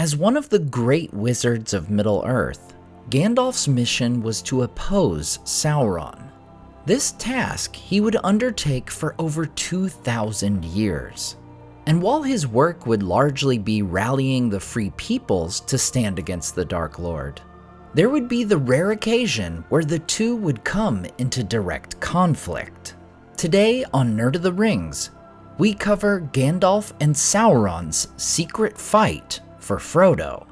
As one of the great wizards of Middle-earth, Gandalf's mission was to oppose Sauron. This task he would undertake for over 2,000 years. And while his work would largely be rallying the free peoples to stand against the Dark Lord, there would be the rare occasion where the two would come into direct conflict. Today on Nerd of the Rings, we cover Gandalf and Sauron's secret fight for Frodo.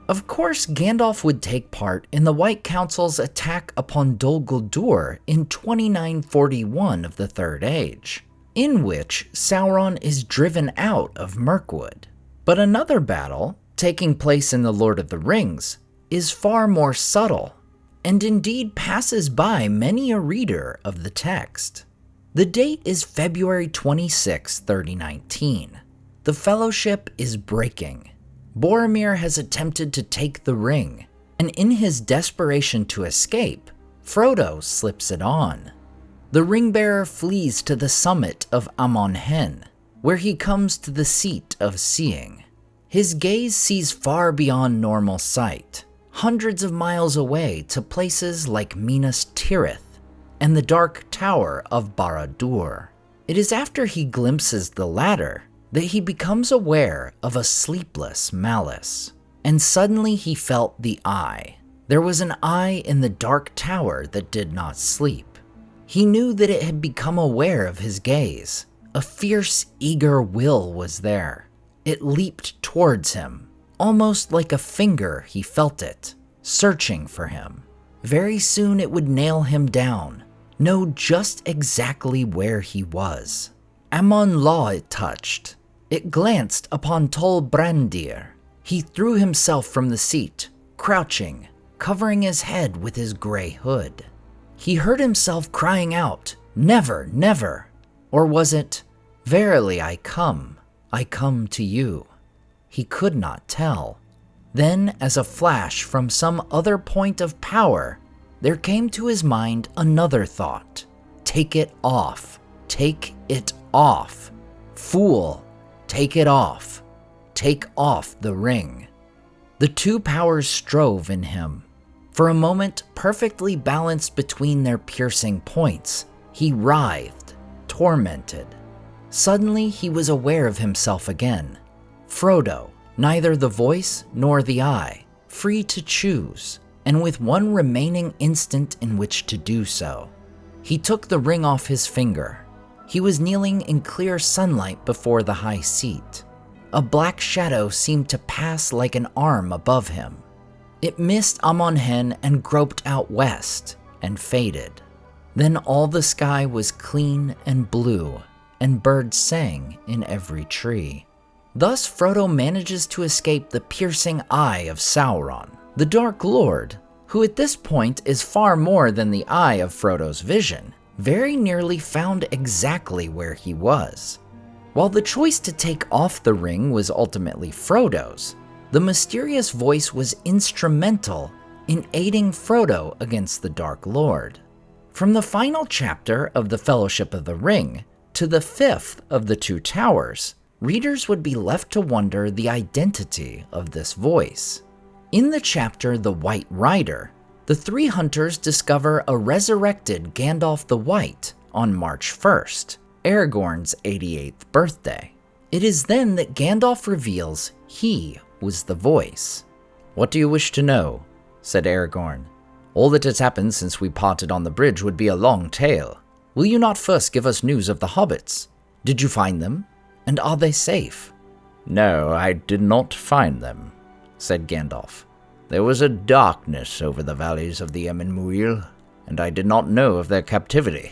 Of course, Gandalf would take part in the White Council's attack upon Dol Guldur in 2941 of the Third Age, in which Sauron is driven out of Mirkwood. But another battle, taking place in The Lord of the Rings, is far more subtle, and indeed passes by many a reader of the text. The date is February 26, 3019. The Fellowship is breaking. Boromir has attempted to take the ring, and in his desperation to escape, Frodo slips it on. The ring-bearer flees to the summit of Amon, where he comes to the seat of seeing. His gaze sees far beyond normal sight, hundreds of miles away to places like Minas Tirith and the Dark Tower of Barad-dûr. It is after he glimpses the latter that he becomes aware of a sleepless malice. And suddenly he felt the eye. There was an eye in the Dark Tower that did not sleep. He knew that it had become aware of his gaze. A fierce, eager will was there. It leaped towards him. Almost like a finger, he felt it, searching for him. Very soon it would nail him down, know just exactly where he was. Amon Law it touched. It glanced upon Tol Brandir. He threw himself from the seat, crouching, covering his head with his gray hood. He heard himself crying out, "Never, never!" Or was it, "Verily I come to you"? He could not tell. Then, as a flash from some other point of power, there came to his mind another thought. Take it off. Take it off. Fool, take it off. Take off the ring. The two powers strove in him. For a moment, perfectly balanced between their piercing points, he writhed, tormented. Suddenly, he was aware of himself again. Frodo, neither the voice nor the eye, free to choose, and with one remaining instant in which to do so. He took the ring off his finger. He was kneeling in clear sunlight before the high seat. A black shadow seemed to pass like an arm above him. It missed Amon and groped out west and faded. Then all the sky was clean and blue, and birds sang in every tree. Thus Frodo manages to escape the piercing eye of Sauron, the Dark Lord, who at this point is far more than the eye of Frodo's vision, very nearly found exactly where he was. While the choice to take off the ring was ultimately Frodo's, the mysterious voice was instrumental in aiding Frodo against the Dark Lord. From the final chapter of The Fellowship of the Ring to the fifth of the Two Towers, readers would be left to wonder the identity of this voice. In the chapter The White Rider, the three hunters discover a resurrected Gandalf the White on March 1st, Aragorn's 88th birthday. It is then that Gandalf reveals he was the voice. "What do you wish to know?" said Aragorn. "All that has happened since we parted on the bridge would be a long tale. Will you not first give us news of the hobbits? Did you find them? And are they safe?" "No, I did not find them," said Gandalf. "There was a darkness over the valleys of the Emyn, and I did not know of their captivity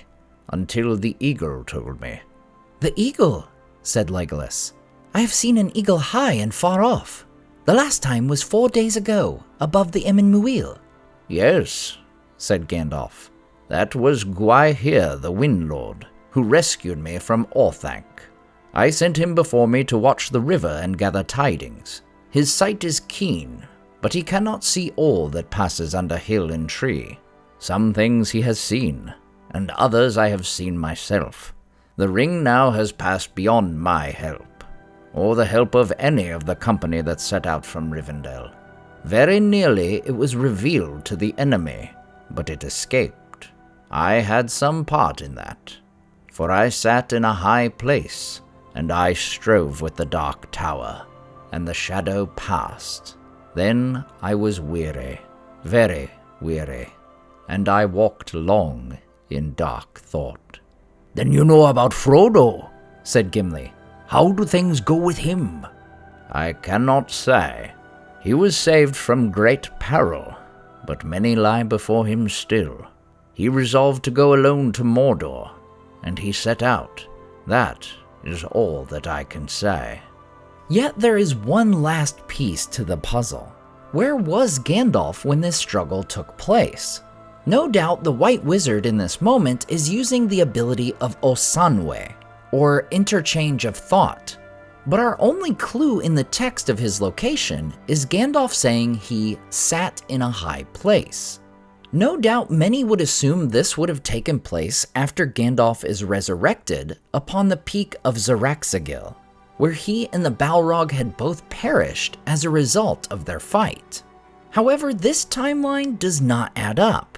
until the eagle told me." "The eagle," said Legolas. "I have seen an eagle high and far off. The last time was 4 days ago, above the Emyn." "Yes," said Gandalf. "That was Gwaihir the Wind Lord, who rescued me from Orthanc. I sent him before me to watch the river and gather tidings. His sight is keen, but he cannot see all that passes under hill and tree. Some things he has seen, and others I have seen myself. The ring now has passed beyond my help. or the help of any of the company that set out from Rivendell. Very nearly it was revealed to the enemy, but it escaped. I had some part in that, for I sat in a high place, and I strove with the Dark Tower, and the shadow passed. Then I was weary, very weary, and I walked long in dark thought." "Then you know about Frodo," said Gimli. "How do things go with him?" "I cannot say. He was saved from great peril, but many lie before him still. He resolved to go alone to Mordor, and he set out. That is all that I can say." Yet there is one last piece to the puzzle. Where was Gandalf when this struggle took place? No doubt the White Wizard in this moment is using the ability of Osanwe, or interchange of thought. But our only clue in the text of his location is Gandalf saying he sat in a high place. No doubt many would assume this would have taken place after Gandalf is resurrected upon the peak of Zaraxagil, where he and the Balrog had both perished as a result of their fight. However, this timeline does not add up.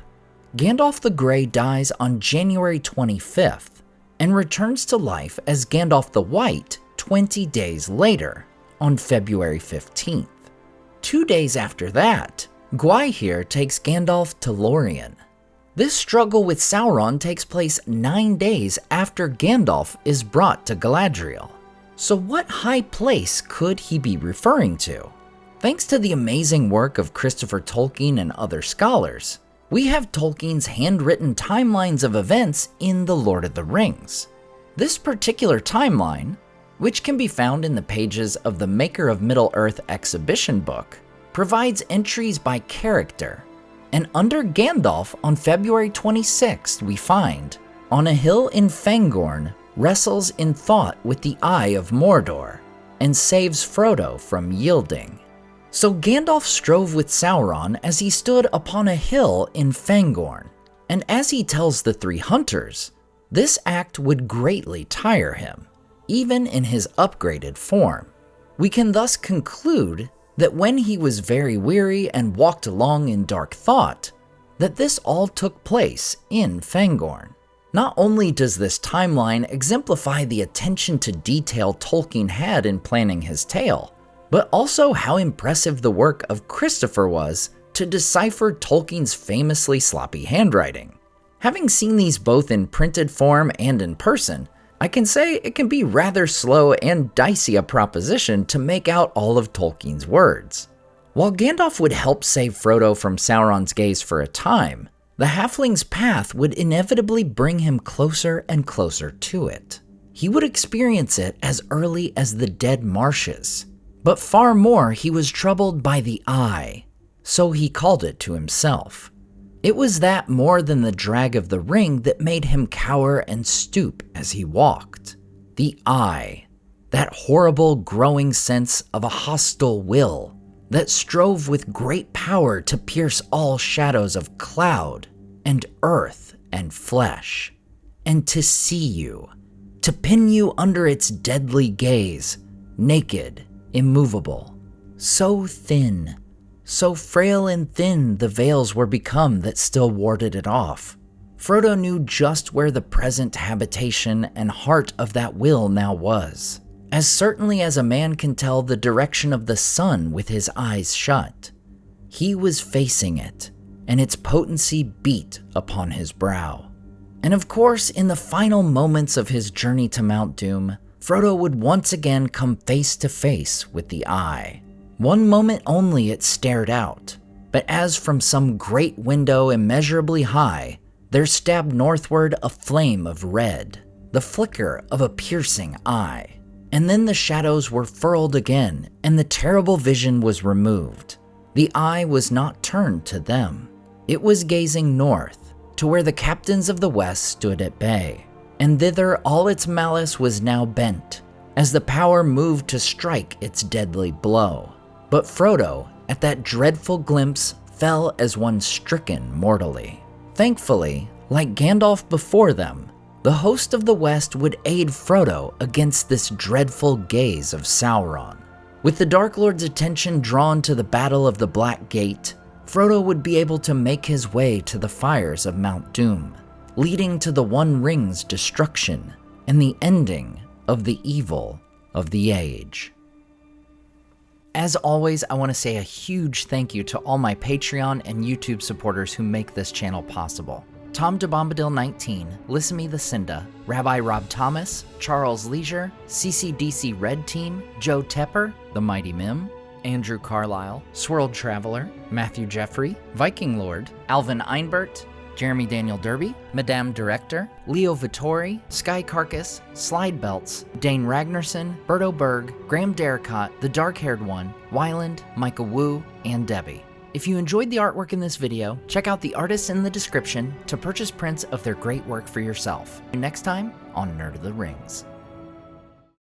Gandalf the Grey dies on January 25th and returns to life as Gandalf the White 20 days later, on February 15th. 2 days after that, Gwaihir takes Gandalf to Lorien. This struggle with Sauron takes place 9 days after Gandalf is brought to Galadriel. So what high place could he be referring to? Thanks to the amazing work of Christopher Tolkien and other scholars, we have Tolkien's handwritten timelines of events in The Lord of the Rings. This particular timeline, which can be found in the pages of the Maker of Middle-earth exhibition book, provides entries by character. And under Gandalf on February 26th, we find, on a hill in Fangorn, wrestles in thought with the Eye of Mordor, and saves Frodo from yielding. So Gandalf strove with Sauron as he stood upon a hill in Fangorn, and as he tells the three hunters, this act would greatly tire him, even in his upgraded form. We can thus conclude that when he was very weary and walked along in dark thought, that this all took place in Fangorn. Not only does this timeline exemplify the attention to detail Tolkien had in planning his tale, but also how impressive the work of Christopher was to decipher Tolkien's famously sloppy handwriting. Having seen these both in printed form and in person, I can say it can be rather slow and dicey a proposition to make out all of Tolkien's words. While Gandalf would help save Frodo from Sauron's gaze for a time, the halfling's path would inevitably bring him closer and closer to it. He would experience it as early as the Dead Marshes, but far more he was troubled by the Eye, so he called it to himself. It was that more than the drag of the ring that made him cower and stoop as he walked. The Eye, that horrible growing sense of a hostile will that strove with great power to pierce all shadows of cloud and earth and flesh, and to see you, to pin you under its deadly gaze, naked, immovable, so thin, so frail and thin the veils were become that still warded it off. Frodo knew just where the present habitation and heart of that will now was, as certainly as a man can tell the direction of the sun with his eyes shut. He was facing it, and its potency beat upon his brow. And of course, in the final moments of his journey to Mount Doom, Frodo would once again come face to face with the Eye. One moment only it stared out, but as from some great window immeasurably high, there stabbed northward a flame of red, the flicker of a piercing eye. And then the shadows were furled again, and the terrible vision was removed. The Eye was not turned to them. It was gazing north, to where the captains of the West stood at bay, and thither all its malice was now bent, as the power moved to strike its deadly blow. But Frodo, at that dreadful glimpse, fell as one stricken mortally. Thankfully, like Gandalf before them, the the host of the West would aid Frodo against this dreadful gaze of Sauron. With the Dark Lord's attention drawn to the Battle of the Black Gate, Frodo would be able to make his way to the fires of Mount Doom, leading to the One Ring's destruction and the ending of the evil of the age. As always, I want to say a huge thank you to all my Patreon and YouTube supporters who make this channel possible. Tom DeBombadil19, Lissamy the Cinda, Rabbi Rob Thomas, Charles Leisure, CCDC Red Team, Joe Tepper, The Mighty Mim, Andrew Carlisle, Swirled Traveler, Matthew Jeffrey, Viking Lord, Alvin Einbert, Jeremy Daniel Derby, Madame Director, Leo Vittori, Sky Carcass, Slide Belts, Dane Ragnarsson, Berto Berg, Graham Derricott, The Dark-Haired One, Wyland, Micah Wu, and Debbie. If you enjoyed the artwork in this video, check out the artists in the description to purchase prints of their great work for yourself. Next time on Nerd of the Rings.